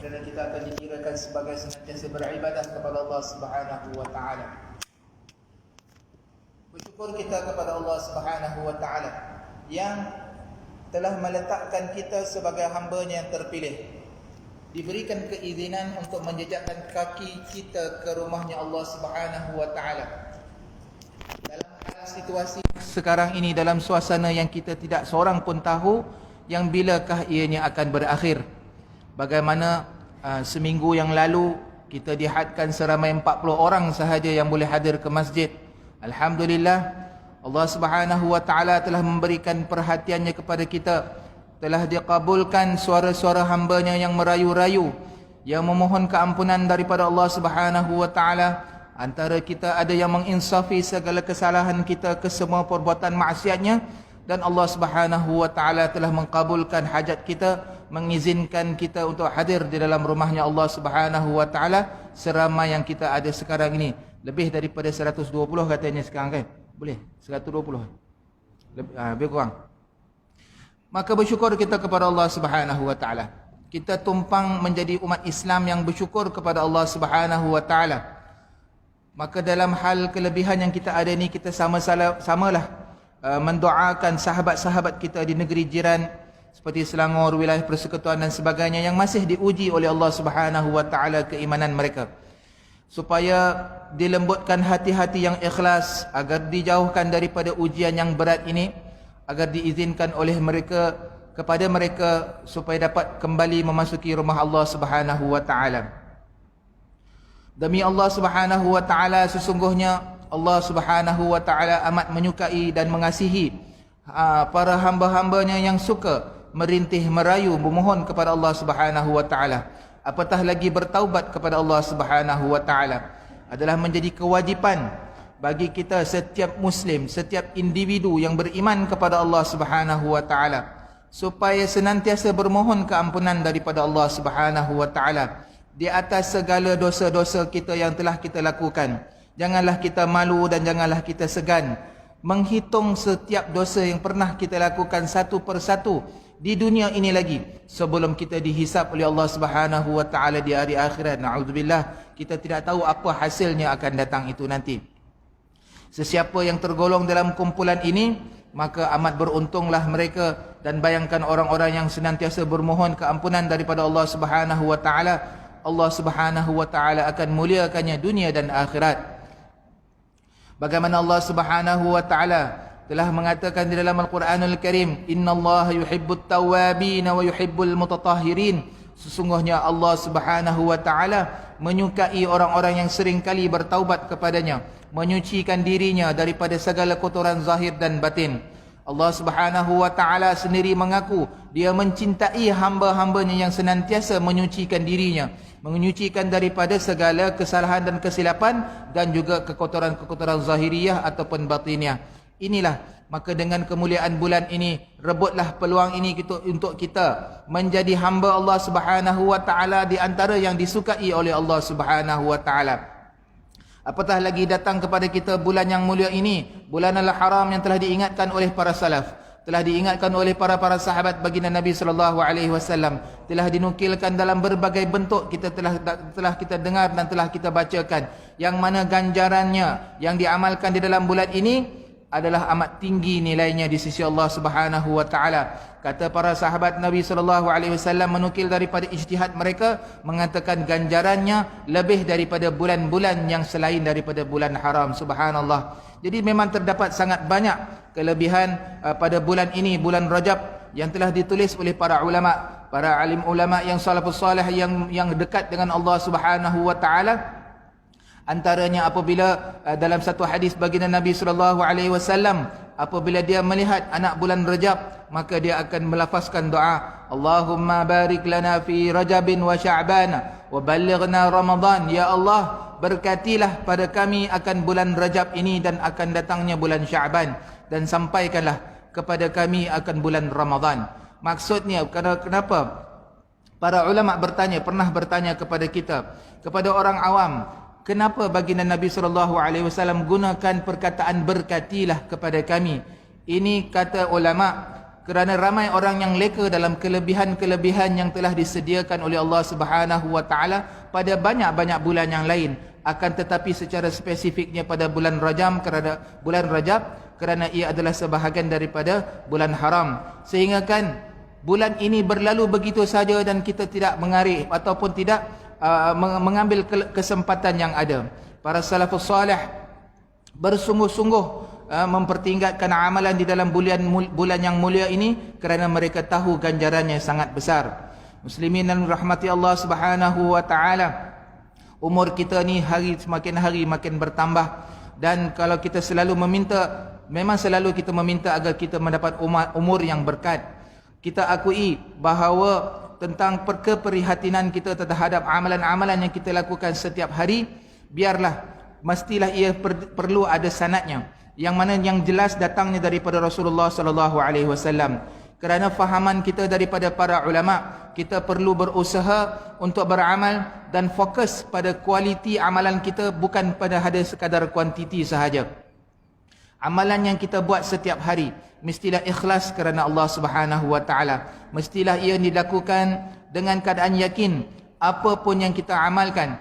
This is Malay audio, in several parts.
kerana kita akan dikirakan sebagai senantiasa beribadah kepada Allah Subhanahu wa taala. Bersyukur kita kepada Allah Subhanahu wa taala yang telah meletakkan kita sebagai hamba-Nya yang terpilih. Diberikan keizinan untuk menjejakkan kaki kita ke rumahnya Allah Subhanahu wa taala. Dalam situasi sekarang ini, dalam suasana yang kita tidak seorang pun tahu yang bilakah ianya akan berakhir. Bagaimana seminggu yang lalu kita dihadkan seramai 40 orang sahaja yang boleh hadir ke masjid. Alhamdulillah, Allah Subhanahu wa taala telah memberikan perhatiannya kepada kita. Telah dikabulkan suara-suara hamba-Nya yang merayu-rayu, yang memohon keampunan daripada Allah Subhanahu wa taala. Antara kita ada yang menginsafi segala kesalahan kita, kesemua perbuatan maksiatnya, dan Allah Subhanahu wa taala telah mengkabulkan hajat kita, mengizinkan kita untuk hadir di dalam rumahnya Allah Subhanahu wa taala seramai yang kita ada sekarang ini. Lebih daripada 120 katanya sekarang kan? Boleh? 120. Lebih kurang. Maka bersyukur kita kepada Allah Subhanahu wa taala. Kita tumpang menjadi umat Islam yang bersyukur kepada Allah Subhanahu wa taala. Maka dalam hal kelebihan yang kita ada ni, kita samalah mendoakan sahabat-sahabat kita di negeri jiran seperti Selangor, wilayah persekutuan dan sebagainya yang masih diuji oleh Allah Subhanahu wa taala keimanan mereka, supaya dilembutkan hati-hati yang ikhlas agar dijauhkan daripada ujian yang berat ini, agar diizinkan oleh mereka kepada mereka supaya dapat kembali memasuki rumah Allah Subhanahu wa taala. Demi Allah Subhanahu wa taala, sesungguhnya Allah Subhanahu wa taala amat menyukai dan mengasihi para hamba-hambanya yang suka merintih merayu memohon kepada Allah Subhanahu wa taala. Apatah lagi bertaubat kepada Allah Subhanahu wa taala adalah menjadi kewajipan bagi kita, setiap muslim, setiap individu yang beriman kepada Allah Subhanahu wa taala, supaya senantiasa bermohon keampunan daripada Allah Subhanahu wa taala di atas segala dosa-dosa kita yang telah kita lakukan. Janganlah kita malu dan janganlah kita segan menghitung setiap dosa yang pernah kita lakukan satu persatu di dunia ini lagi, sebelum kita dihisap oleh Allah Subhanahu wa taala di hari akhirat. Na'udzubillah, kita tidak tahu apa hasilnya akan datang itu nanti. Sesiapa yang tergolong dalam kumpulan ini, maka amat beruntunglah mereka. Dan bayangkan orang-orang yang senantiasa bermohon keampunan daripada Allah Subhanahu wa taala, Allah Subhanahu wa taala akan muliakannya dunia dan akhirat. Bagaimana Allah Subhanahu wa taala telah mengatakan di dalam Al-Quranul Karim, innallaha yuhibbut tawwabin wa yuhibbul mutatahhirin. Sesungguhnya Allah Subhanahu wa taala menyukai orang-orang yang sering kali bertaubat kepadanya, menyucikan dirinya daripada segala kotoran zahir dan batin. Allah Subhanahu wa taala sendiri mengaku Dia mencintai hamba-hambanya yang senantiasa menyucikan dirinya, menyucikan daripada segala kesalahan dan kesilapan, dan juga kekotoran-kekotoran zahiriyah ataupun batiniah. Inilah, maka dengan kemuliaan bulan ini, rebutlah peluang ini untuk kita menjadi hamba Allah Subhanahu wa taala di antara yang disukai oleh Allah Subhanahu wa taala. Apatah lagi datang kepada kita bulan yang mulia ini, bulan Al-Haram yang telah diingatkan oleh para salaf, telah diingatkan oleh para sahabat baginda Nabi sallallahu alaihi wasallam, telah dinukilkan dalam berbagai bentuk, kita telah kita dengar dan telah kita bacakan, yang mana ganjarannya yang diamalkan di dalam bulan ini adalah amat tinggi nilainya di sisi Allah Subhanahu wa taala. Kata para sahabat Nabi sallallahu alaihi wasallam menukil daripada ijtihad mereka, mengatakan ganjarannya lebih daripada bulan-bulan yang selain daripada bulan haram. Subhanallah. Jadi memang terdapat sangat banyak kelebihan pada bulan ini, bulan Rajab, yang telah ditulis oleh para ulama, para alim ulama yang salafus salih, yang dekat dengan Allah Subhanahu wa taala. Antaranya apabila dalam satu hadis baginda Nabi sallallahu alaihi wasallam, apabila dia melihat anak bulan Rajab, maka dia akan melafazkan doa, Allahumma barik lana fi Rajabin wa Sya'ban wa ballighna Ramadan. Ya Allah, berkatilah pada kami akan bulan Rajab ini dan akan datangnya bulan Sya'ban, dan sampaikanlah kepada kami akan bulan Ramadan. Maksudnya, kenapa para ulama pernah bertanya kepada kita, kepada orang awam, kenapa baginda Nabi SAW gunakan perkataan berkatilah kepada kami? Ini kata ulama kerana ramai orang yang leka dalam kelebihan-kelebihan yang telah disediakan oleh Allah Subhanahu wa taala pada banyak-banyak bulan yang lain, akan tetapi secara spesifiknya pada bulan Rajab kerana ia adalah sebahagian daripada bulan haram, sehingga kan bulan ini berlalu begitu saja dan kita tidak mengarif ataupun tidak mengambil kesempatan yang ada. Para salafus salih bersungguh-sungguh mempertingkatkan amalan di dalam bulan yang mulia ini kerana mereka tahu ganjarannya sangat besar. Muslimin dan rahmati Allah Subhanahu wa taala, umur kita ni semakin hari makin bertambah, dan kalau kita selalu meminta, memang selalu kita meminta agar kita mendapat umur yang berkat. Kita akui bahawa tentang keprihatinan kita terhadap amalan-amalan yang kita lakukan setiap hari, mestilah ia perlu ada sanadnya, yang mana yang jelas datangnya daripada Rasulullah sallallahu alaihi wasallam. Kerana fahaman kita daripada para ulama, kita perlu berusaha untuk beramal dan fokus pada kualiti amalan kita, bukan pada sekadar kuantiti sahaja. Amalan yang kita buat setiap hari mestilah ikhlas kerana Allah Subhanahu wa taala. Mestilah ia dilakukan dengan keadaan yakin. Apa pun yang kita amalkan,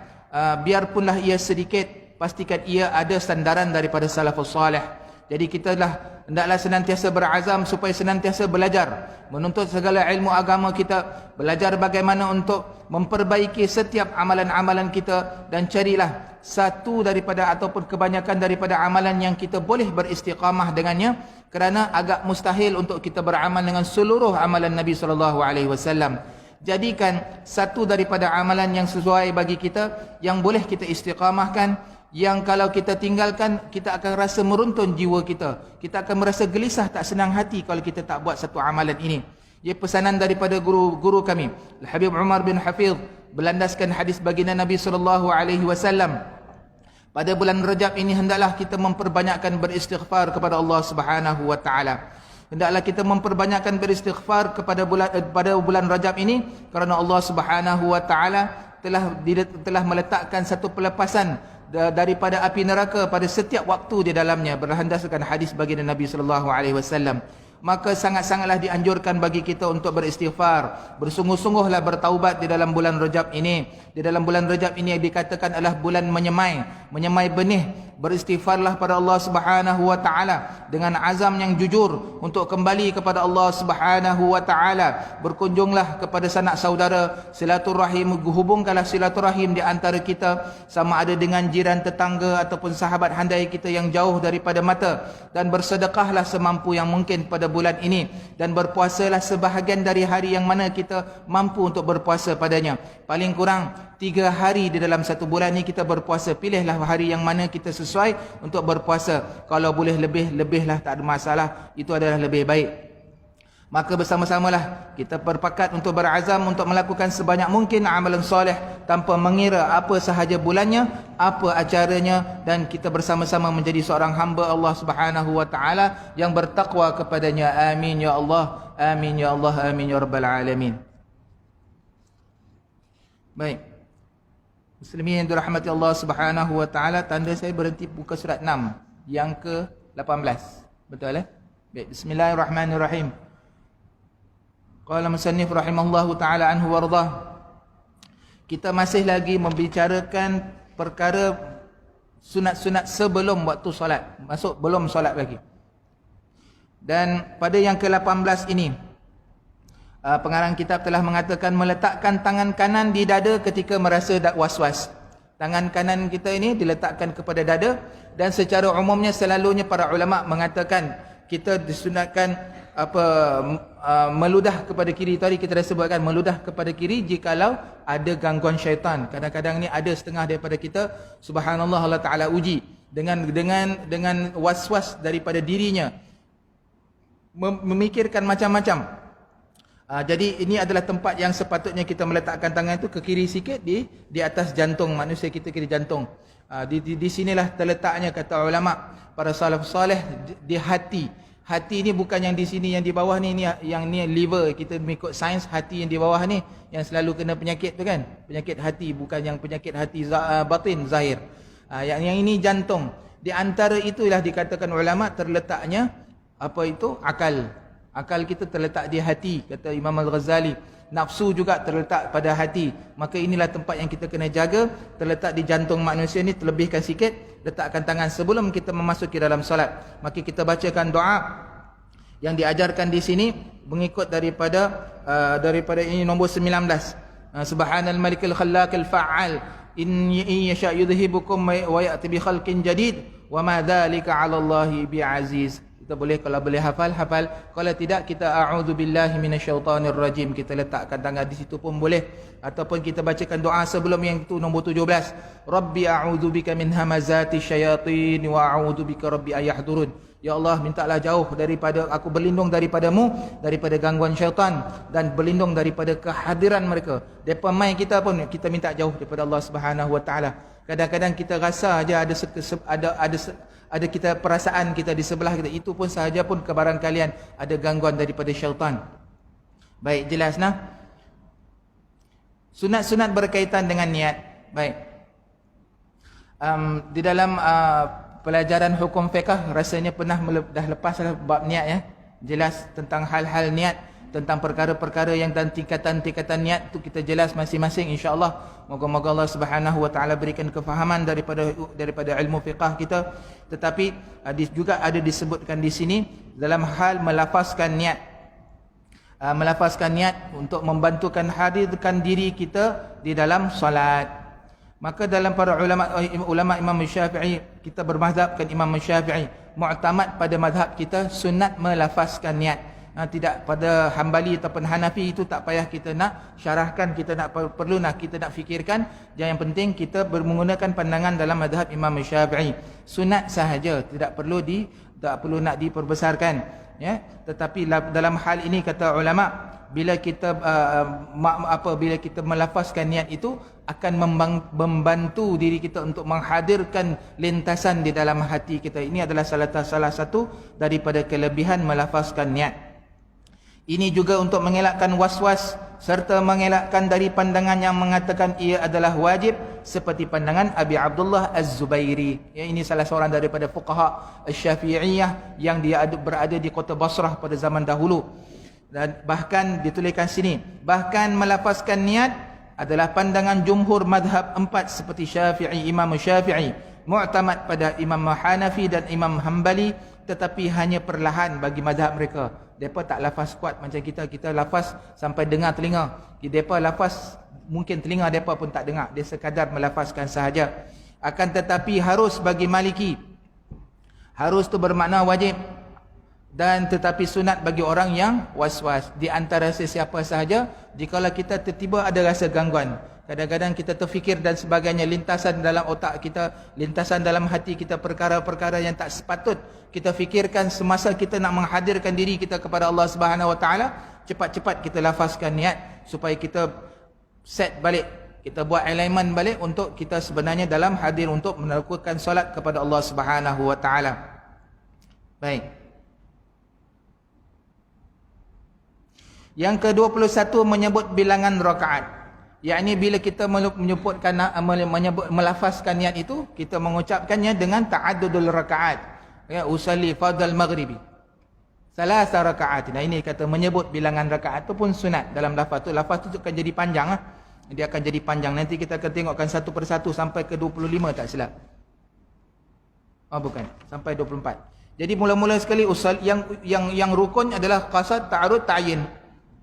biarpunlah ia sedikit, pastikan ia ada sandaran daripada salafus salih. Jadi kita hendaklah senantiasa berazam supaya senantiasa belajar, menuntut segala ilmu agama kita, belajar bagaimana untuk memperbaiki setiap amalan-amalan kita, dan carilah satu daripada ataupun kebanyakan daripada amalan yang kita boleh beristiqamah dengannya, kerana agak mustahil untuk kita beramal dengan seluruh amalan Nabi sallallahu alaihi wasallam. Jadikan satu daripada amalan yang sesuai bagi kita, yang boleh kita istiqamahkan, yang kalau kita tinggalkan, kita akan rasa meruntun jiwa kita. Kita akan merasa gelisah, tak senang hati kalau kita tak buat satu amalan ini. Ia pesanan daripada guru kami, Al-Habib Umar bin Hafidh, berlandaskan hadis baginda Nabi sallallahu alaihi wasallam. Pada bulan Rajab ini hendaklah kita memperbanyakkan beristighfar kepada Allah Subhanahu wa taala. Hendaklah kita memperbanyakkan beristighfar pada bulan Rajab ini, kerana Allah Subhanahu wa taala telah meletakkan satu pelepasan daripada api neraka pada setiap waktu di dalamnya, berlandaskan hadis baginda Nabi sallallahu alaihi wasallam. Maka sangat-sangatlah dianjurkan bagi kita untuk beristighfar, bersungguh-sungguhlah bertaubat di dalam bulan Rajab ini. Di dalam bulan Rajab ini dikatakan adalah bulan menyemai benih. Beristighfarlah pada Allah Subhanahu wa taala dengan azam yang jujur untuk kembali kepada Allah Subhanahu wa taala. Berkunjunglah kepada sanak saudara, silaturahim, hubungkanlah silaturahim di antara kita, sama ada dengan jiran, tetangga ataupun sahabat handai kita yang jauh daripada mata, dan bersedekahlah semampu yang mungkin pada bulan ini, dan berpuasalah sebahagian dari hari yang mana kita mampu untuk berpuasa padanya. Paling kurang 3 hari di dalam satu bulan ini kita berpuasa. Pilihlah hari yang mana kita sesuai untuk berpuasa. Kalau boleh lebihlah, tak ada masalah, itu adalah lebih baik. Maka bersama-samalah kita berpakat untuk berazam untuk melakukan sebanyak mungkin amalan soleh, tanpa mengira apa sahaja bulannya, apa acaranya, dan kita bersama-sama menjadi seorang hamba Allah Subhanahu wa taala yang bertakwa kepadanya. Amin ya Allah, amin ya Allah, amin ya rabbal alamin. Baik, muslimin yang dirahmati Allah Subhanahu wa taala, tanda saya berhenti buka surat 6 yang ke-18. Betul eh? Baik, bismillahirrahmanirrahim. Qala musannif rahimahullahu taala anhu wardah. Kita masih lagi membicarakan perkara sunat-sunat sebelum waktu solat, belum solat lagi. Dan pada yang ke-18 ini, pengarang kitab telah mengatakan meletakkan tangan kanan di dada ketika merasa was-was. Tangan kanan kita ini diletakkan kepada dada, dan secara umumnya selalunya para ulama mengatakan kita disunatkan meludah kepada kiri. Tadi kita dah sebutkan meludah kepada kiri jikalau ada gangguan syaitan. Kadang-kadang ni ada setengah daripada kita, subhanallah, Allah Taala uji dengan was-was daripada dirinya, memikirkan macam-macam. Jadi ini adalah tempat yang sepatutnya kita meletakkan tangan itu ke kiri sikit, di atas jantung manusia kita, kiri jantung. Di sinilah terletaknya, kata ulama para salaf saleh, di hati. Hati ni bukan yang di sini, yang di bawah ni, yang ni liver. Kita mengikut sains, hati yang di bawah ni yang selalu kena penyakit tu kan, penyakit hati, bukan yang penyakit hati batin zahir. Yang ini jantung. Di antara itulah dikatakan ulama terletaknya akal. Akal kita terletak di hati, kata Imam Al-Ghazali. Nafsu juga terletak pada hati. Maka inilah tempat yang kita kena jaga. Terletak di jantung manusia ni, terlebihkan sikit. Letakkan tangan sebelum kita memasuki dalam solat. Maka kita bacakan doa yang diajarkan di sini mengikut daripada ini nombor 19. Subhanal malikil khallaqil fa'al in yasha yudhibukum wa ya'ti bi khalqin jadid wa ma dzalika 'ala Allahi bi'aziz. Kita boleh, kalau boleh hafal. Kalau tidak, kita a'udzubillahi minasyaitonir rajim. Kita letakkan tangan di situ pun boleh. Ataupun kita bacakan doa sebelum yang itu nombor 17. Rabbi a'udzubika min hamazati syayatin wa a'udzubika rabbi ayahdurun. Ya Allah, mintalah jauh daripada, aku berlindung daripadamu, daripada gangguan syaitan, dan berlindung daripada kehadiran mereka. Depa mai kita pun kita minta jauh daripada Allah Subhanahu Wa Taala. Kadang-kadang kita rasa aja ada kita perasaan kita di sebelah kita, itu pun sahaja pun kebarang kalian ada gangguan daripada syaitan. Baik, jelas nah. Sunat-sunat berkaitan dengan niat. Baik. Di dalam pelajaran hukum fiqh rasanya pernah dah lepas bab niat ya. Jelas tentang hal-hal niat, tentang perkara-perkara yang dan tingkatan-tingkatan niat tu kita jelas masing-masing insya-Allah. Moga-moga Allah Subhanahu Wa Taala berikan kefahaman daripada ilmu fiqh kita. Tetapi juga ada disebutkan di sini dalam hal melafazkan niat. Melafazkan niat untuk membantukan hadirkan diri kita di dalam solat. Maka dalam para ulama Imam Syafi'i, kita bermazhabkan Imam Syafi'i, mu'tamad pada mazhab kita sunat melafazkan niat. Tidak pada Hambali ataupun Hanafi itu tak payah kita nak syarahkan, kita nak perlu nak kita nak fikirkan. Yang penting kita menggunakan pandangan dalam mazhab Imam Syafi'i. Sunat sahaja, tak perlu nak diperbesarkan ya. Tetapi dalam hal ini kata ulama, bila kita bila kita melafazkan niat itu akan membantu diri kita untuk menghadirkan lintasan di dalam hati kita. Ini adalah salah satu daripada kelebihan melafazkan niat. Ini juga untuk mengelakkan was-was serta mengelakkan dari pandangan yang mengatakan ia adalah wajib, seperti pandangan Abi Abdullah Az-Zubairi. Ya, ini salah seorang daripada fuqaha Syafi'iyah yang dia berada di kota Basrah pada zaman dahulu. Dan bahkan dituliskan sini, bahkan melafazkan niat adalah pandangan jumhur madhab 4 seperti Syafi'i, Imam Syafi'i, mu'tamad pada Imam Hanafi dan Imam Hambali, tetapi hanya perlahan bagi madhab mereka. Mereka tak lafaz kuat macam kita lafaz sampai dengar telinga. Mereka lafaz mungkin telinga mereka pun tak dengar, dia sekadar melafazkan sahaja. Akan tetapi harus bagi Maliki, harus tu bermakna wajib, dan tetapi sunat bagi orang yang was-was. Di antara sesiapa sahaja, jikalau kita tiba-tiba ada rasa gangguan, kadang-kadang kita terfikir dan sebagainya, lintasan dalam otak kita, lintasan dalam hati kita, perkara-perkara yang tak sepatut kita fikirkan semasa kita nak menghadirkan diri kita kepada Allah Subhanahu Wa Taala, cepat-cepat kita lafazkan niat supaya kita set balik, kita buat alignment balik untuk kita sebenarnya dalam hadir untuk melakukan solat kepada Allah Subhanahu Wa Taala. Baik. Yang ke-21 menyebut bilangan rakaat. Yakni bila kita menyebutkan melafazkan niat itu, kita mengucapkannya dengan ta'addudul rakaat. Ya, usalli fardal maghribi salasa rakaat. Nah, ini kata menyebut bilangan rakaat itu pun sunat dalam lafaz tu. Lafaz tu akan jadi panjang ah. Dia akan jadi panjang. Nanti kita akan tengokkan satu persatu sampai ke 25 tak silap. Oh bukan, sampai 24. Jadi mula-mula sekali usal yang rukun adalah qasad, ta'arud, ta'yin.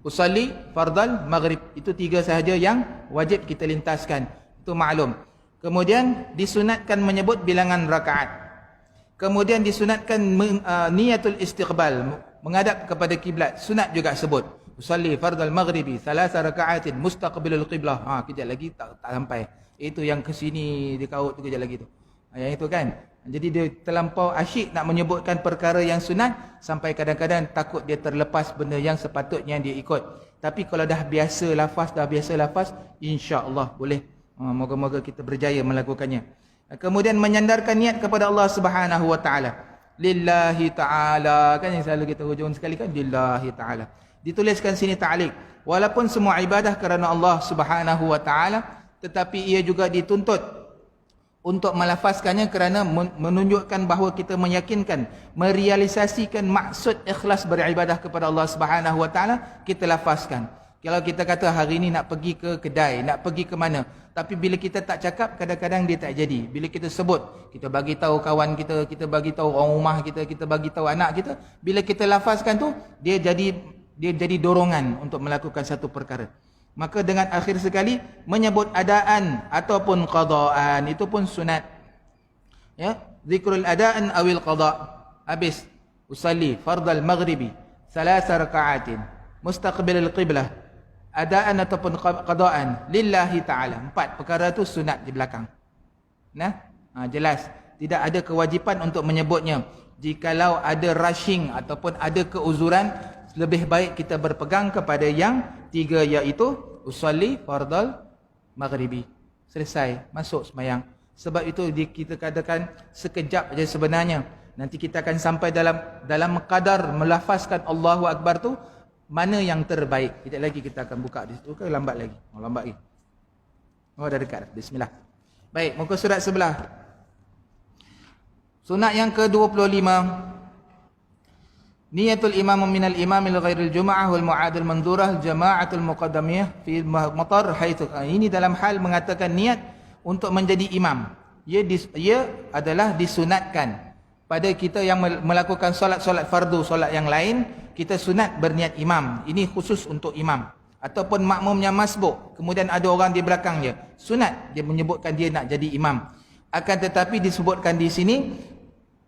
Usalli fardal maghrib, itu 3 sahaja yang wajib kita lintaskan, itu maklum. Kemudian disunatkan menyebut bilangan rakaat. Kemudian disunatkan niyatul istiqbal, menghadap kepada kiblat, sunat juga sebut. Usalli fardal maghribi thalatha raka'atin mustaqbilul qiblah. Kejap lagi tak sampai. Itu yang ke sini dikaut tu kejap lagi tu. Yang itu kan. Jadi dia terlampau asyik nak menyebutkan perkara yang sunat sampai kadang-kadang takut dia terlepas benda yang sepatutnya dia ikut. Tapi kalau dah biasa lafaz, insya-Allah boleh. Moga-moga kita berjaya melakukannya. Kemudian menyandarkan niat kepada Allah Subhanahu Wa Taala. Lillahi Taala, kan yang selalu kita hujung sekali kan, lillahi Taala. Dituliskan sini ta'liq. Walaupun semua ibadah kerana Allah Subhanahu Wa Taala, tetapi ia juga dituntut untuk melafazkannya kerana menunjukkan bahawa kita meyakinkan, merealisasikan maksud ikhlas beribadah kepada Allah Subhanahu Wa Taala, kita lafazkan. Kalau kita kata hari ini nak pergi ke kedai, nak pergi ke mana, tapi bila kita tak cakap, kadang-kadang dia tak jadi. Bila kita sebut, kita bagi tahu kawan kita, kita bagi tahu orang rumah kita bagi tahu anak kita, bila kita lafazkan tu, dia jadi dorongan untuk melakukan satu perkara. Maka dengan akhir sekali menyebut adaan ataupun qadaan, itu pun sunat. Ya, zikrul adaan awil qada. Habis usalli fardal maghribi 3 rakaatin mustaqbilal qiblah, adaan ataupun qadaan lillahi taala. 4 perkara tu sunat di belakang. Nah, jelas tidak ada kewajipan untuk menyebutnya. Jikalau ada rushing ataupun ada keuzuran, lebih baik kita berpegang kepada yang 3, iaitu usalli fardal maghribi. Selesai, masuk sembahyang. Sebab itu kita katakan sekejap aja sebenarnya. Nanti kita akan sampai dalam kadar melafazkan Allahu Akbar tu mana yang terbaik. Tidak lagi kita akan buka di situ ke lambat lagi? Lambat lagi. Dah dekat. Bismillah. Baik, muka surat sebelah. Sunat yang ke-25. Niyatul imam minal imamil ghairil jum'ah wal mu'adul manzurah jama'atul muqaddamiyah fi matar haitsu. Ini dalam hal mengatakan niat untuk menjadi imam. Ia adalah disunatkan pada kita yang melakukan solat fardu, solat yang lain, kita sunat berniat imam. Ini khusus untuk imam. Ataupun makmumnya masbuk, kemudian ada orang di belakangnya, sunat dia menyebutkan dia nak jadi imam. Akan tetapi disebutkan di sini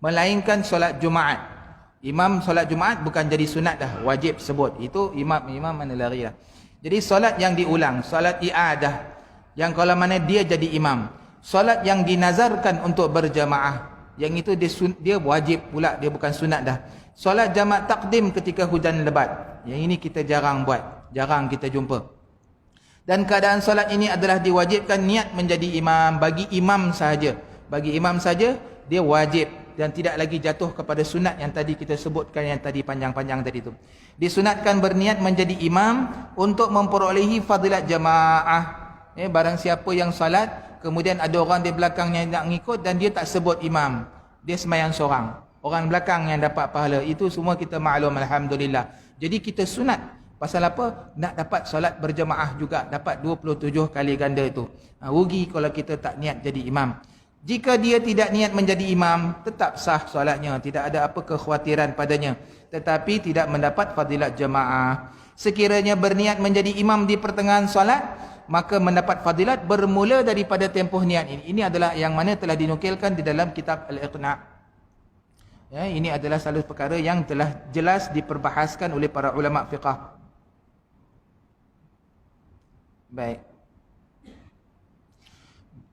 melainkan solat Jumaat. Imam solat Jumaat bukan jadi sunat dah, wajib sebut. Itu imam mana lari lah. Jadi solat yang diulang, solat i'adah, yang kalau mana dia jadi imam. Solat yang dinazarkan untuk berjamaah, yang itu dia wajib pula, dia bukan sunat dah. Solat jamak takdim ketika hujan lebat, yang ini kita jarang buat, jarang kita jumpa. Dan keadaan solat ini adalah diwajibkan niat menjadi imam bagi imam sahaja. Bagi imam saja dia wajib dan tidak lagi jatuh kepada sunat yang tadi kita sebutkan, yang tadi panjang-panjang tadi itu. Disunatkan berniat menjadi imam untuk memperolehi fadilat jamaah. Barang siapa yang salat, kemudian ada orang di belakangnya nak ngikut dan dia tak sebut imam, dia sembahyang seorang, orang belakang yang dapat pahala. Itu semua kita maklum, alhamdulillah. Jadi kita sunat. Pasal apa? Nak dapat solat berjamaah juga, dapat 27 kali ganda itu. Rugi kalau kita tak niat jadi imam. Jika dia tidak niat menjadi imam, tetap sah solatnya, tidak ada apa kekhawatiran padanya, tetapi tidak mendapat fadilat jamaah. Sekiranya berniat menjadi imam di pertengahan solat, maka mendapat fadilat bermula daripada tempoh niat ini. Ini adalah yang mana telah dinukilkan di dalam kitab Al-Iqna'. Ya, ini adalah salah perkara yang telah jelas diperbahaskan oleh para ulama fiqah. Baik.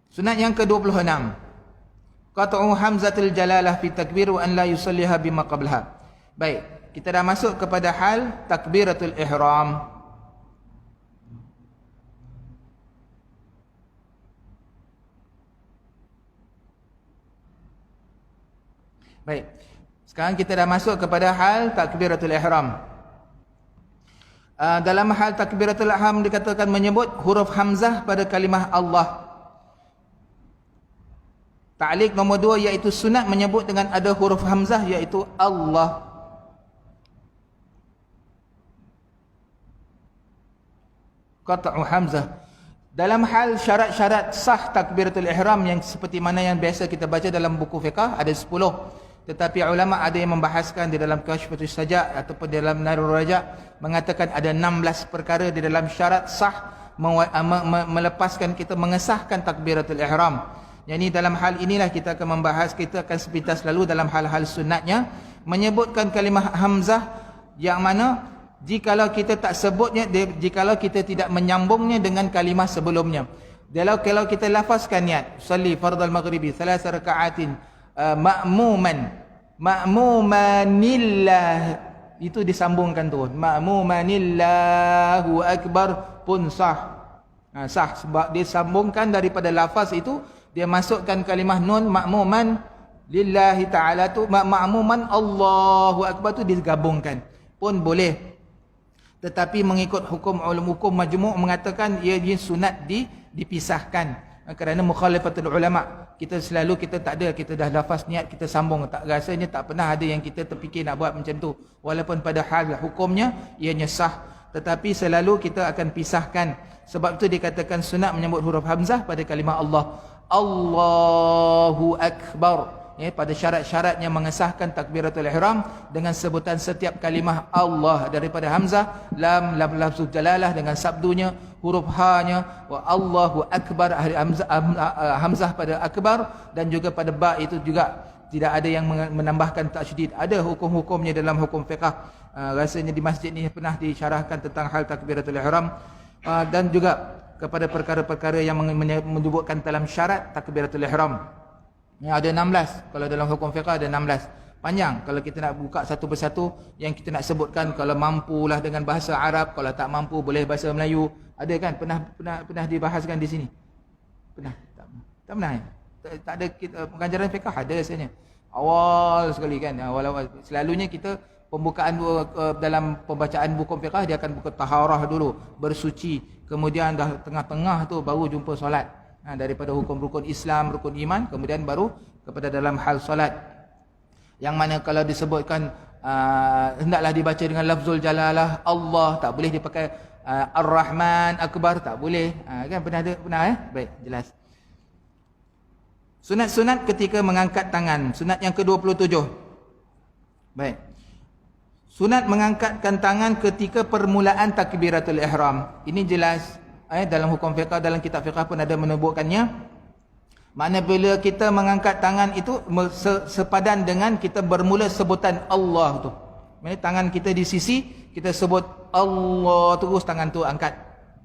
Sunat yang ke-26. Qat'u hamzatul jalalah fi takbir wa an la yusalliha bima qablaha. Baik, kita dah masuk kepada hal takbiratul ihram. Baik. Sekarang kita dah masuk kepada hal takbiratul ihram. Dalam hal takbiratul ihram dikatakan menyebut huruf hamzah pada kalimah Allah. Ta'liq nombor 2 iaitu sunat menyebut dengan ada huruf hamzah iaitu Allah. Qat'u hamzah. Dalam hal syarat-syarat sah takbiratul ihram yang seperti mana yang biasa kita baca dalam buku fiqh ada 10. Tetapi ulama ada yang membahaskan di dalam Kashfatus Saja' ataupun di dalam Nairul Raja' mengatakan ada 16 perkara di dalam syarat sah melepaskan kita mengesahkan takbiratul ihram. Yang ini dalam hal inilah kita akan membahas, kita akan sepintas lalu dalam hal-hal sunatnya menyebutkan kalimah hamzah yang mana jikalau kita tak sebutnya, jikalau kita tidak menyambungnya dengan kalimah sebelumnya. Kalau kita lafazkan niat salli fardal maghribi 3 rakaatin ma'mumanillah, itu disambungkan tu, ma'mumanillahu akbar pun sah. Sah sebab dia sambungkan daripada lafaz itu, dia masukkan kalimah nun ma'muman lillahi ta'ala tu, ma'muman Allahu akbar tu digabungkan pun boleh. Tetapi mengikut hukum majmu' mengatakan ia sunat dipisahkan kerana mukhalafatul ulama. kita selalu kita dah lafaz niat kita sambung, tak rasanya tak pernah ada yang kita terfikir nak buat macam tu, walaupun pada hal hukumnya ianya sah, tetapi selalu kita akan pisahkan. Sebab itu dikatakan sunat menyebut huruf hamzah pada kalimah Allah, Allahu Akbar, pada syarat-syaratnya mengesahkan takbiratul ihram dengan sebutan setiap kalimah Allah daripada hamzah, lam lafzul jalalah dengan sabdunya, huruf ha-nya, wa Allahu Akbar, hamzah pada akbar, dan juga pada ba itu juga tidak ada yang menambahkan tasydid. Ada hukum-hukumnya dalam hukum fiqh. Rasanya di masjid ni pernah disyarahkan tentang hal takbiratul ihram, dan juga kepada perkara-perkara yang menyebutkan dalam syarat takbiratul ihram. Ada 16, kalau dalam hukum fiqh ada 16. Panjang kalau kita nak buka satu persatu, yang kita nak sebutkan kalau mampulah dengan bahasa Arab, kalau tak mampu boleh bahasa Melayu. Ada kan? Pernah dibahaskan di sini? Pernah? Tak pernah ya? Tak ada pengajaran fiqh ada rasanya. Awal sekali kan, awal-awal. Selalunya kita pembukaan dalam pembacaan buku fiqh dia akan buka taharah dulu, bersuci, kemudian dah tengah-tengah tu baru jumpa solat. Daripada hukum rukun Islam, rukun iman, kemudian baru kepada dalam hal solat, yang mana kalau disebutkan hendaklah dibaca dengan lafzul jalalah Allah, tak boleh dipakai Ar-Rahman Akbar, tak boleh. Kan pernah baik, jelas. Sunat-sunat ketika mengangkat tangan, sunat yang ke-27. Baik, sunat mengangkatkan tangan ketika permulaan takbiratul ihram. Ini jelas dalam hukum fiqh, dalam kitab fiqh pun ada menyebutkannya. Mana bila kita mengangkat tangan itu sepadan dengan kita bermula sebutan Allah tu. Maksudnya tangan kita di sisi, kita sebut Allah, terus tangan tu angkat.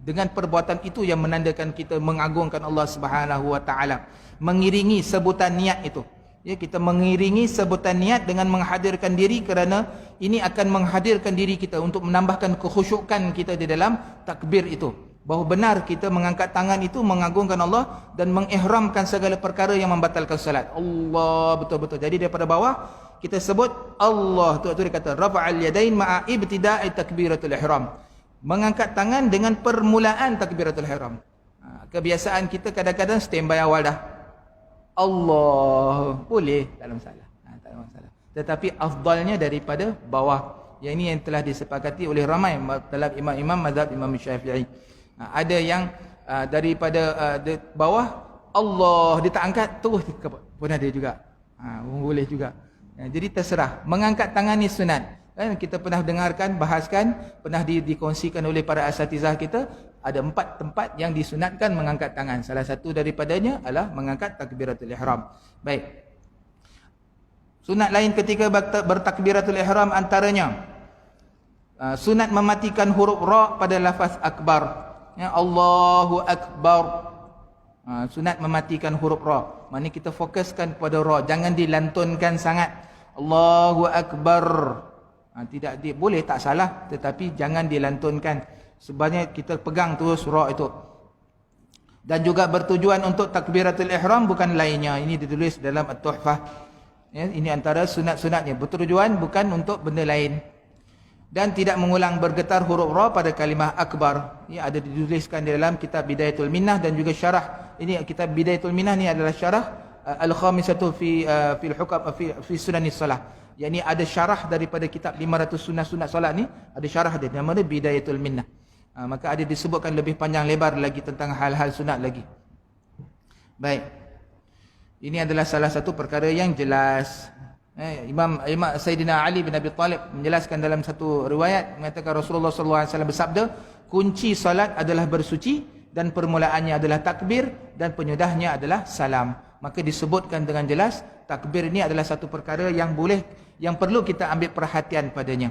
Dengan perbuatan itu yang menandakan kita mengagungkan Allah Subhanahu wa taala. Mengiringi sebutan niat itu. Ya, kita mengiringi sebutan niat dengan menghadirkan diri, kerana ini akan menghadirkan diri kita untuk menambahkan kekhusyukan kita di dalam takbir itu. Bahawa benar kita mengangkat tangan itu mengagungkan Allah dan mengihramkan segala perkara yang membatalkan salat. Allah, betul-betul. Jadi daripada bawah kita sebut Allah. Tu dia kata rafa'al yadain ma'a ibtida'i takbiratul ihram. Mengangkat tangan dengan permulaan takbiratul ihram. Kebiasaan kita kadang-kadang standby awal dah. Allah, boleh, tak ada masalah. Tak ada masalah. Tetapi afdalnya daripada bawah. Yang ini yang telah disepakati oleh ramai dalam imam-imam mazhab Imam Syafi'i. Ada yang daripada bawah Allah dia tak angkat terus pun ada juga. Boleh juga. Jadi terserah. Mengangkat tangan ni sunat. Kita pernah dengarkan, bahaskan, pernah dikongsikan oleh para asatizah kita, ada 4 tempat yang disunatkan mengangkat tangan. Salah satu daripadanya adalah mengangkat takbiratul ihram. Baik. Sunat lain ketika bertakbiratul ihram antaranya sunat mematikan huruf ra pada lafaz akbar. Ya, Allahu Akbar. Sunat mematikan huruf ra. Maknanya kita fokuskan pada ra, jangan dilantunkan sangat. Allahu Akbar. Tidak boleh, tak salah, tetapi jangan dilantunkan. Sebenarnya kita pegang terus ra itu. Dan juga bertujuan untuk takbiratul ihram bukan lainnya. Ini ditulis dalam At-Tuhfah. Ya, ini antara sunat-sunatnya. Bertujuan bukan untuk benda lain. Dan tidak mengulang bergetar huruf ra pada kalimah akbar. Ini ada dituliskan di dalam kitab Bidayatul Minnah dan juga syarah. Ini kitab Bidayatul Minnah ni adalah syarah al-khamisatu fil hukam fi sunanis salah. Yang ini ada syarah daripada kitab 500 sunat-sunat solat ni, ada syarah dia, nama dia Bidayatul Minnah. Maka ada disebutkan lebih panjang lebar lagi tentang hal-hal sunat lagi. Baik. Ini adalah salah satu perkara yang jelas. Imam Sayyidina Ali bin Abi Talib menjelaskan dalam satu riwayat, mengatakan Rasulullah SAW bersabda, kunci salat adalah bersuci dan permulaannya adalah takbir dan penyudahnya adalah salam. Maka disebutkan dengan jelas takbir ini adalah satu perkara yang yang perlu kita ambil perhatian padanya.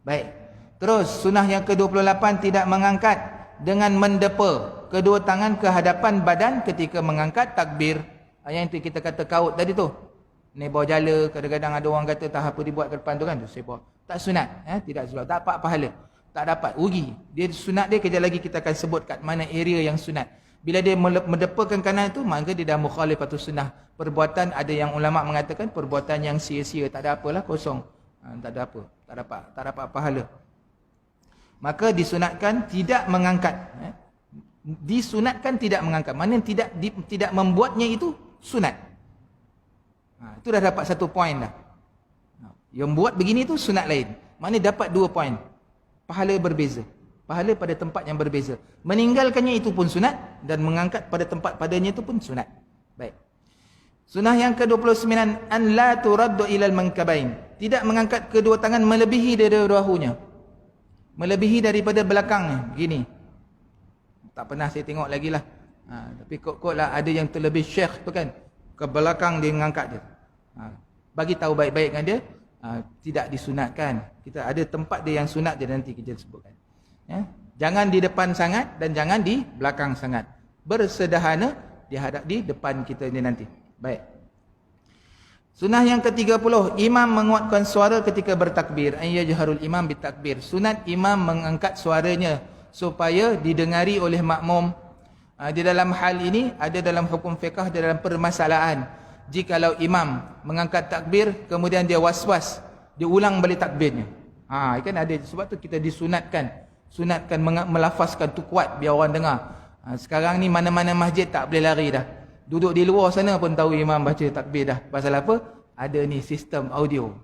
Baik. Terus sunnah yang ke-28 tidak mengangkat dengan mendepa kedua tangan ke hadapan badan ketika mengangkat takbir. Yang itu kita kata kaut tadi tu. Ni bawa jala, kadang-kadang ada orang kata tak apa dibuat ke depan tu kan, tu saya bawa. Tak sunat, tidak sunat, tak dapat pahala. Tak dapat, rugi. Dia sunat dia, kejap lagi kita akan sebut kat mana area yang sunat. Bila dia mendepakan kanan itu, maka dia dah mukhalifatus sunnah. Perbuatan, ada yang ulama mengatakan perbuatan yang sia-sia, tak ada apalah, kosong. Tak ada apa, tak dapat pahala. Maka disunatkan tidak mengangkat Disunatkan tidak mengangkat. Mana tidak membuatnya itu sunat. Itu dah dapat satu poin dah. Yang buat begini tu sunat lain. Mana dapat 2 poin. Pahala berbeza. Pahala pada tempat yang berbeza. Meninggalkannya itu pun sunat dan mengangkat pada tempat padanya itu pun sunat. Baik. Sunnah yang ke-29, an la turaddu ilal mankabain. Tidak mengangkat kedua tangan melebihi dari bahunya. Melebihi daripada belakangnya. Gini. Tak pernah saya tengok lagi lah. Tapi kot-kot lah ada yang terlebih syekh tu kan. Ke belakang dia mengangkat dia. Bagi tahu baik-baik dengan dia. Tidak disunatkan. Kita ada tempat dia yang sunat dia nanti kita sebutkan. Ya? Jangan di depan sangat dan jangan di belakang sangat. Bersederhana dihadap di depan kita ni nanti. Baik. Sunnah yang ke-30, imam menguatkan suara ketika bertakbir. Ayyajharul imam bitakbir. Sunat imam mengangkat suaranya supaya didengari oleh makmum. Di dalam hal ini ada dalam hukum fiqh, dalam permasalahan. Jikalau imam mengangkat takbir kemudian dia was-was, dia ulang balik takbirnya. Kan ada, sebab tu kita disunatkan melafazkan tu kuat biar orang dengar. Sekarang ni mana-mana masjid tak boleh lari dah. Duduk di luar sana pun tahu imam baca takbir dah. Pasal apa? Ada ni sistem audio.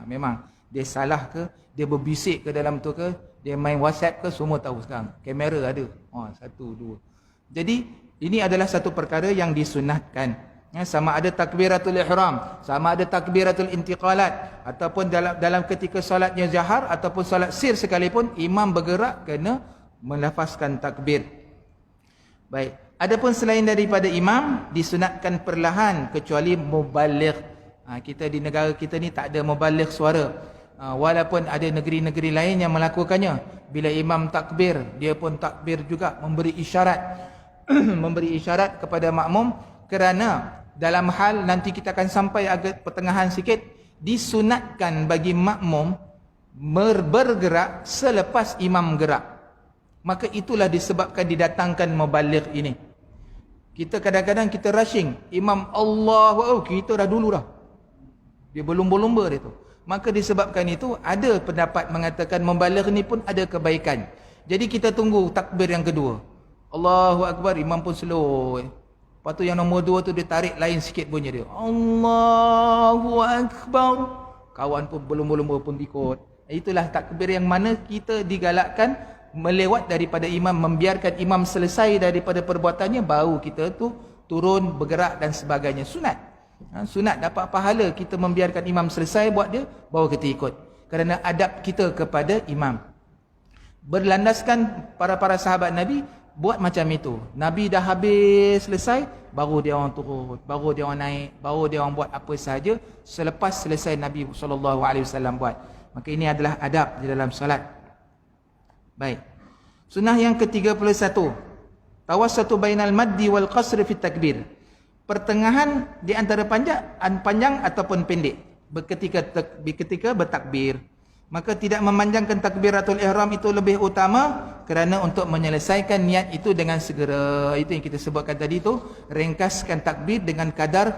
Memang dia salah ke, dia berbisik ke dalam tu ke, dia main WhatsApp ke, semua tahu sekarang. Kamera ada. 1, 2. Jadi ini adalah satu perkara yang disunatkan. Sama ada takbiratul ihram, sama ada takbiratul intiqalat, ataupun dalam ketika solatnya jahar ataupun solat sir sekalipun, imam bergerak kena melafazkan takbir. Baik. Adapun selain daripada imam, disunatkan perlahan kecuali mubaligh. Kita di negara kita ni tak ada mubaligh suara. Walaupun ada negeri-negeri lain yang melakukannya. Bila imam takbir, dia pun takbir juga, memberi isyarat. Memberi isyarat kepada makmum, kerana dalam hal nanti kita akan sampai agak pertengahan sikit, disunatkan bagi makmum bergerak selepas imam gerak. Maka itulah disebabkan didatangkan mubaligh ini. Kita kadang-kadang kita rushing, imam Allahu Akbar, kita dah dulu dah. Dia berlumba-lumba dia tu. Maka disebabkan itu ada pendapat mengatakan mubaligh ni pun ada kebaikan. Jadi kita tunggu takbir yang kedua. Allahu Akbar, imam pun slow. Lepas tu yang nombor 2 tu dia tarik lain sikit bunyi dia. Allahu Akbar. Kawan pun berlumba-lumba pun ikut. Itulah takbir yang mana kita digalakkan melewat daripada imam, membiarkan imam selesai daripada perbuatannya, baru kita tu turun, bergerak dan sebagainya. Sunat. Sunat dapat pahala kita membiarkan imam selesai buat dia, baru kita ikut. Kerana adab kita kepada imam. Berlandaskan para sahabat Nabi buat macam itu. Nabi dah habis selesai, baru dia orang turun, baru dia orang naik, baru dia orang buat apa sahaja selepas selesai Nabi SAW buat. Maka ini adalah adab di dalam solat. Baik. Sunnah yang ke-31, tawassatu bainal maddi wal qasri fit takbir. Pertengahan di antara panjang ataupun pendek ketika bertakbir. Maka tidak memanjangkan takbiratul ihram itu lebih utama, kerana untuk menyelesaikan niat itu dengan segera. Itu yang kita sebutkan tadi tu, ringkaskan takbir dengan kadar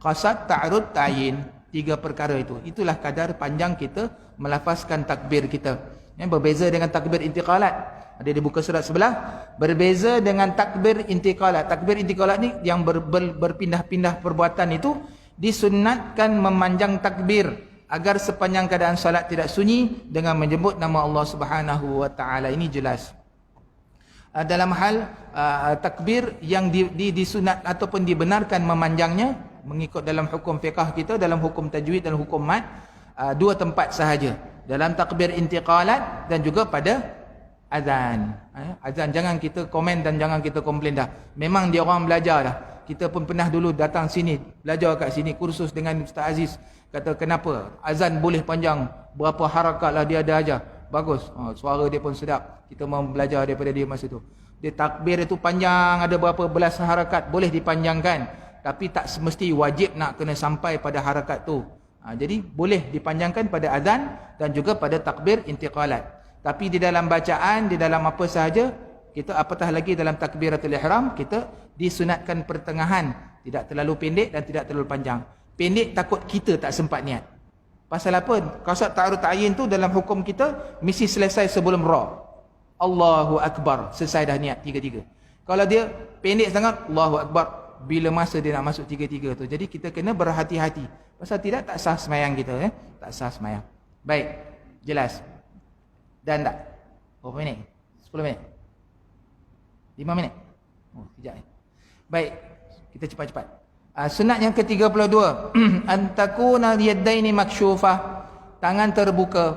qasad, ta'arud, ta'yin. 3 perkara itu. Itulah kadar panjang kita melafazkan takbir kita. Berbeza dengan takbir intiqalat. Ada di buku surat sebelah. Berbeza dengan takbir intiqalat. Takbir intiqalat ni yang berpindah-pindah perbuatan itu, disunatkan memanjang takbir agar sepanjang keadaan salat tidak sunyi dengan menyebut nama Allah Subhanahu wa taala. Ini jelas. Dalam hal takbir yang disunat ataupun dibenarkan memanjangnya mengikut dalam hukum fiqh kita, dalam hukum tajwid dan hukum mat, 2 tempat sahaja. Dalam takbir intiqalat dan juga pada azan. Azan jangan kita komen dan jangan kita komplain dah. Memang dia orang belajar dah. Kita pun pernah dulu datang sini, belajar kat sini kursus dengan Ustaz Aziz. Kata kenapa azan boleh panjang, berapa harakat lah dia ada ajar. Bagus, suara dia pun sedap. Kita mau belajar daripada dia masa tu. Dia takbir itu panjang, ada berapa belas harakat, boleh dipanjangkan. Tapi tak semesti wajib nak kena sampai pada harakat tu. Jadi boleh dipanjangkan pada azan dan juga pada takbir intiqalat. Tapi di dalam bacaan, di dalam apa sahaja, kita apatah lagi dalam takbiratul ihram, kita disunatkan pertengahan. Tidak terlalu pendek dan tidak terlalu panjang. Pendek takut kita tak sempat niat. Pasal apa? Qasad, ta'arud, ta'yin tu dalam hukum kita mesti selesai sebelum ra. Allahu Akbar, selesai dah niat 3-3. Kalau dia pendek sangat, Allahu Akbar, bila masa dia nak masuk 3-3 tu. Jadi kita kena berhati-hati. Pasal tidak, tak sah semayang kita. Tak sah semayang. Baik, jelas. Dan tak? Berapa minit? 10 minit? 5 minit? Oh, sekejap ni. Baik, kita cepat-cepat. Sunat yang ke-32. Antakuna yadaini maksyufah. Tangan terbuka.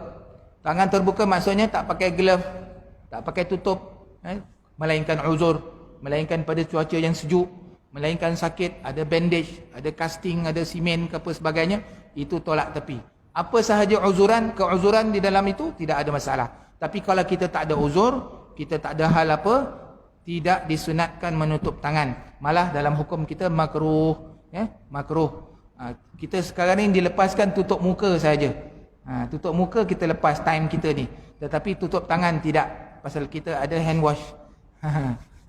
Tangan terbuka maksudnya tak pakai glove, tak pakai tutup, melainkan uzur, melainkan pada cuaca yang sejuk, melainkan sakit, ada bandage, ada casting, ada simen ke apa sebagainya, itu tolak tepi. Apa sahaja uzuran, keuzuran di dalam itu tidak ada masalah. Tapi kalau kita tak ada uzur, kita tak ada hal apa, tidak disunatkan menutup tangan. Malah dalam hukum kita makruh, makruh. Kita sekarang ni dilepaskan tutup muka saja. Tutup muka kita lepas time kita ni. Tetapi tutup tangan tidak. Pasal kita ada hand wash.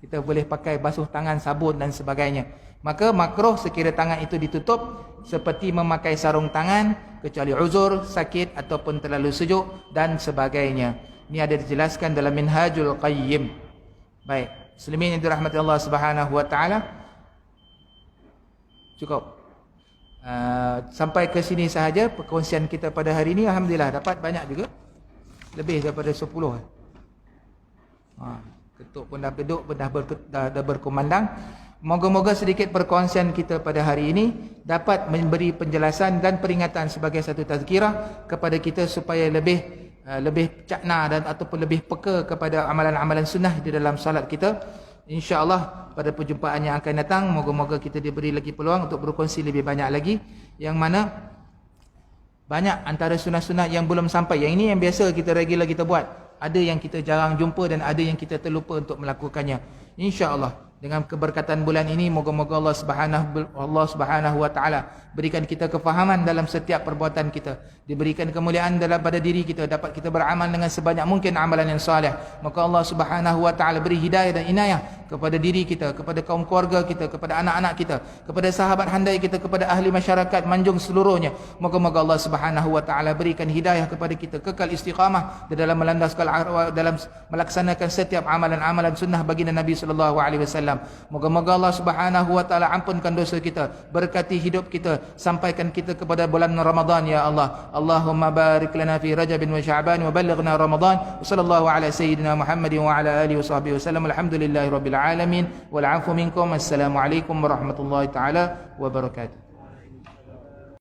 Kita boleh pakai basuh tangan, sabun dan sebagainya. Maka makruh sekira tangan itu ditutup, seperti memakai sarung tangan, kecuali uzur, sakit ataupun terlalu sejuk dan sebagainya. Ini ada dijelaskan dalam Minhajul Qayyim. Baik, muslimin yang dirahmati Allah Subhanahu wa taala. Cukup. Sampai ke sini sahaja perkongsian kita pada hari ini. Alhamdulillah dapat banyak juga, lebih daripada 10. Ketuk pun dah geduk pun dah berkumandang. Moga-moga sedikit perkongsian kita pada hari ini dapat memberi penjelasan dan peringatan sebagai satu tazkirah kepada kita supaya lebih cakna dan ataupun lebih peka kepada amalan-amalan sunnah di dalam salat kita. InsyaAllah pada perjumpaan yang akan datang, moga-moga kita diberi lagi peluang untuk berkongsi lebih banyak lagi, yang mana banyak antara sunnah-sunnah yang belum sampai. Yang ini yang biasa kita regular kita buat, ada yang kita jarang jumpa dan ada yang kita terlupa untuk melakukannya. InsyaAllah dengan keberkatan bulan ini, moga-moga Allah Subhanahu wa taala berikan kita kefahaman dalam setiap perbuatan kita, diberikan kemuliaan dalam pada diri kita, dapat kita beramal dengan sebanyak mungkin amalan yang soleh. Maka Allah Subhanahu wa taala beri hidayah dan inayah kepada diri kita, kepada kaum keluarga kita, kepada anak-anak kita, kepada sahabat handai kita, kepada ahli masyarakat Manjung seluruhnya. Moga-moga Allah Subhanahu wa taala berikan hidayah kepada kita, kekal istiqamah di dalam melandaskan dalam melaksanakan setiap amalan-amalan sunnah baginda Nabi sallallahu alaihi wasallam. Moga-moga Allah Subhanahu wa taala ampunkan dosa kita, berkati hidup kita, sampaikan kita kepada bulan Ramadan ya Allah. Allahumma barik lana fi Rajab wa Sya'ban wa ballighna Ramadan. Sallallahu ala sayyidina Muhammadin wa ala alihi washabbihi wasallam. Alhamdulillahirabbil alamin wal 'afu minkum. Assalamualaikum warahmatullahi taala wabarakatuh.